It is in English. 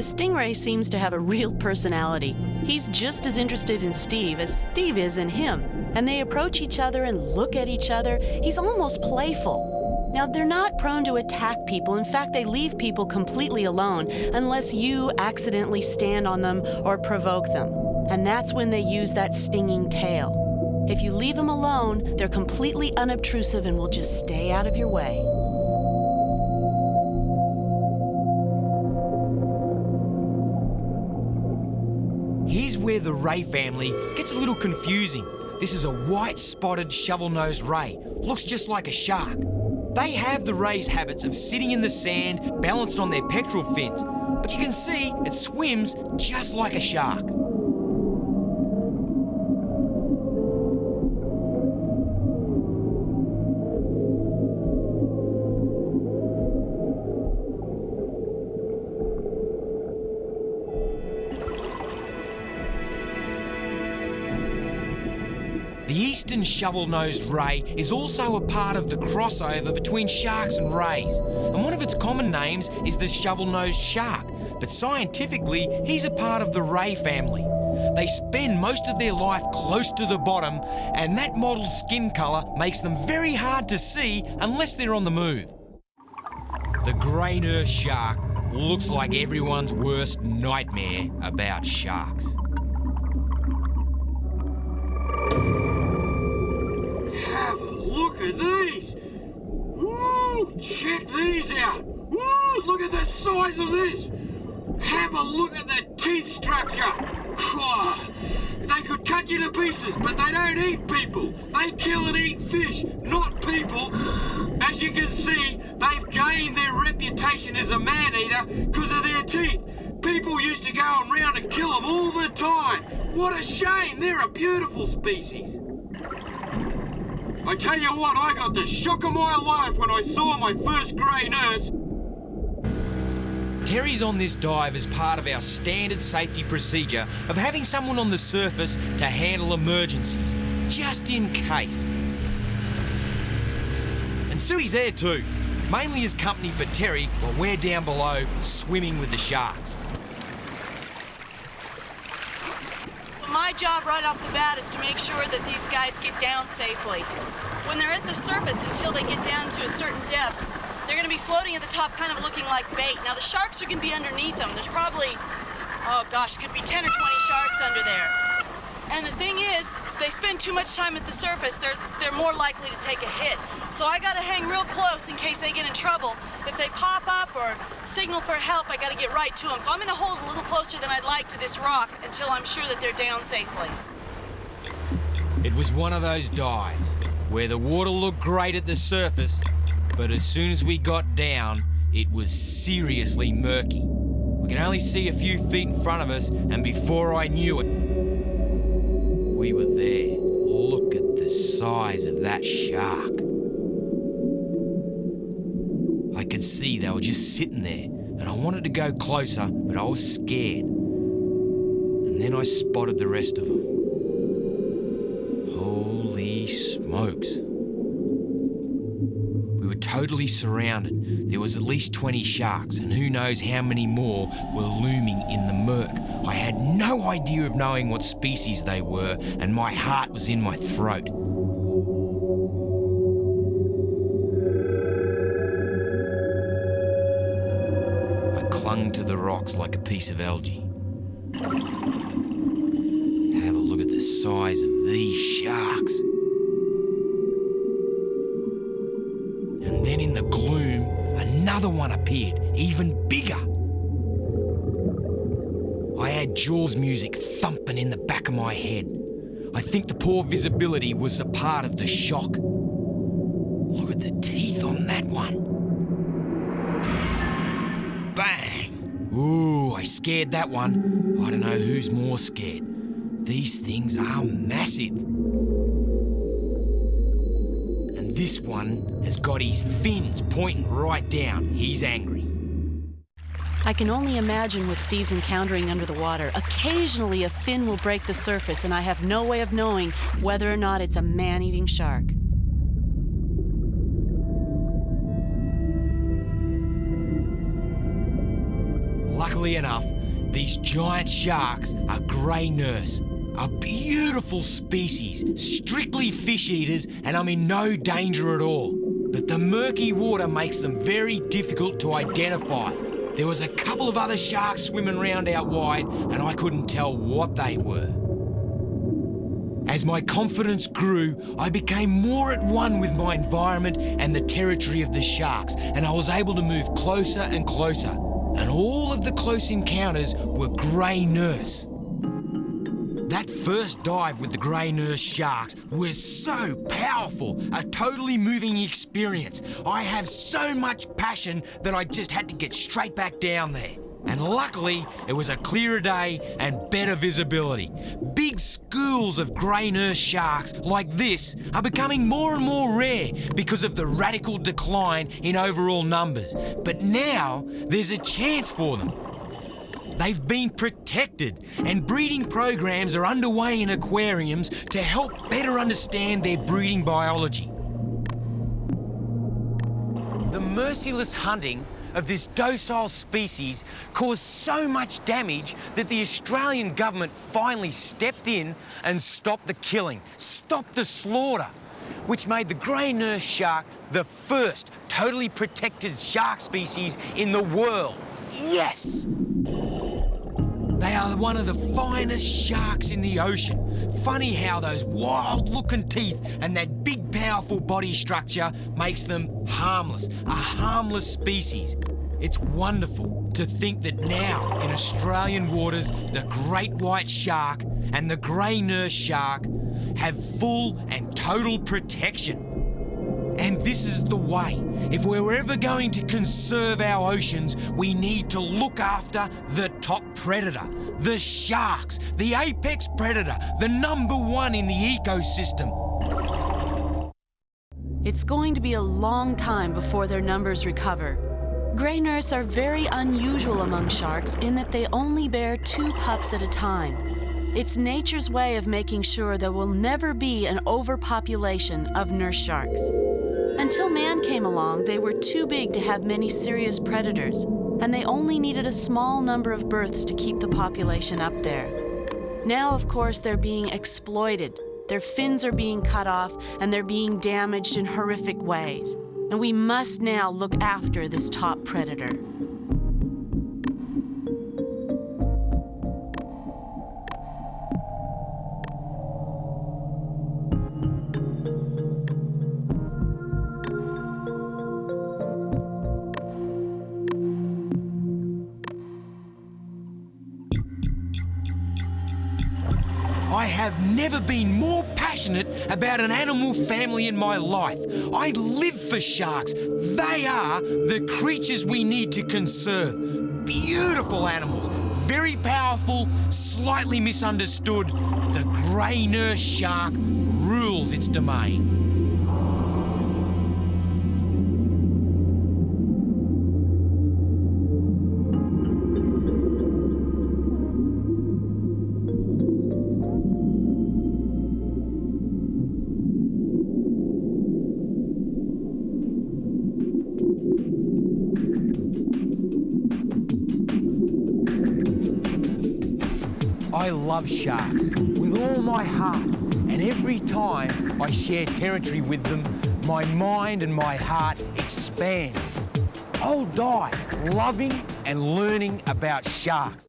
Stingray seems to have a real personality. He's just as interested in Steve as Steve is in him, and they approach each other and look at each other. He's almost playful. Now, they're not prone to attack people. In fact, they leave people completely alone unless you accidentally stand on them or provoke them. And that's when they use that stinging tail. If you leave them alone, they're completely unobtrusive and will just stay out of your way. Here's where the ray family gets a little confusing. This is a white-spotted shovel-nosed ray. Looks just like a shark. They have the ray's habits of sitting in the sand, balanced on their pectoral fins. But you can see it swims just like a shark. The eastern shovel-nosed ray is also a part of the crossover between sharks and rays, and one of its common names is the shovel-nosed shark, but scientifically he's a part of the ray family. They spend most of their life close to the bottom, and that mottled skin colour makes them very hard to see unless they're on the move. The grey nurse shark looks like everyone's worst nightmare about sharks. Have a look at these! Woo! Check these out! Woo! Look at the size of this! Have a look at the teeth structure! They could cut you to pieces, but they don't eat people. They kill and eat fish, not people. As you can see, they've gained their reputation as a man-eater because of their teeth. People used to go around and kill them all the time. What a shame! They're a beautiful species. I tell you what, I got the shock of my life when I saw my first grey nurse. Terry's on this dive as part of our standard safety procedure of having someone on the surface to handle emergencies, just in case. And Suey's there too, mainly as company for Terry while we're down below swimming with the sharks. My job right off the bat is to make sure that these guys get down safely. When they're at the surface until they get down to a certain depth, they're going to be floating at the top kind of looking like bait. Now the sharks are going to be underneath them. There's probably, oh gosh, could be 10 or 20 sharks under there. And the thing is, if they spend too much time at the surface, they're more likely to take a hit. So I got to hang real close in case they get in trouble. If they pop up or signal for help, I got to get right to them. So I'm going to hold a little closer than I'd like to this rock until I'm sure that they're down safely. It was one of those dives where the water looked great at the surface, but as soon as we got down, it was seriously murky. We could only see a few feet in front of us, and before I knew it, we were there. Look at the size of that shark. I could see they were just sitting there, and I wanted to go closer, but I was scared. And then I spotted the rest of them. Holy smokes. We were totally surrounded. There was at least 20 sharks, and who knows how many more were looming in the murk. I had no idea of knowing what species they were, and my heart was in my throat. I clung to the rocks like a piece of algae. Have a look at the size of these sharks. And then in the gloom, another one appeared, even bigger. I had Jaws music thumping in the back of my head. I think the poor visibility was a part of the shock. Look at the teeth on that one. Bang! Ooh, I scared that one. I don't know who's more scared. These things are massive. And this one has got his fins pointing right down. He's angry. I can only imagine what Steve's encountering under the water. Occasionally a fin will break the surface, and I have no way of knowing whether or not it's a man-eating shark. Ironically enough, these giant sharks are grey nurse, a beautiful species, strictly fish eaters, and I'm in no danger at all. But the murky water makes them very difficult to identify. There was a couple of other sharks swimming around out wide, and I couldn't tell what they were. As my confidence grew, I became more at one with my environment and the territory of the sharks, and I was able to move closer and closer. And all of the close encounters were grey nurse. That first dive with the grey nurse sharks was so powerful, a totally moving experience. I have so much passion that I just had to get straight back down there. And luckily, it was a clearer day and better visibility. Big schools of grey nurse sharks like this are becoming more and more rare because of the radical decline in overall numbers. But now, there's a chance for them. They've been protected, and breeding programs are underway in aquariums to help better understand their breeding biology. The merciless hunting of this docile species caused so much damage that the Australian government finally stepped in and stopped the killing, stopped the slaughter, which made the grey nurse shark the first totally protected shark species in the world. Yes! They are one of the finest sharks in the ocean. Funny how those wild-looking teeth and that big, powerful body structure makes them harmless, a harmless species. It's wonderful to think that now in Australian waters, the great white shark and the grey nurse shark have full and total protection. And this is the way. If we're ever going to conserve our oceans, we need to look after the top predator, the sharks, the apex predator, the number one in the ecosystem. It's going to be a long time before their numbers recover. Grey nurse are very unusual among sharks in that they only bear 2 pups at a time. It's nature's way of making sure there will never be an overpopulation of nurse sharks. Until man came along, they were too big to have many serious predators, and they only needed a small number of births to keep the population up there. Now, of course, they're being exploited. Their fins are being cut off, and they're being damaged in horrific ways. And we must now look after this top predator. I have never been more passionate about an animal family in my life. I live for sharks. They are the creatures we need to conserve. Beautiful animals, very powerful, slightly misunderstood. The grey nurse shark rules its domain. I love sharks with all my heart, and every time I share territory with them, my mind and my heart expands. I'll die loving and learning about sharks.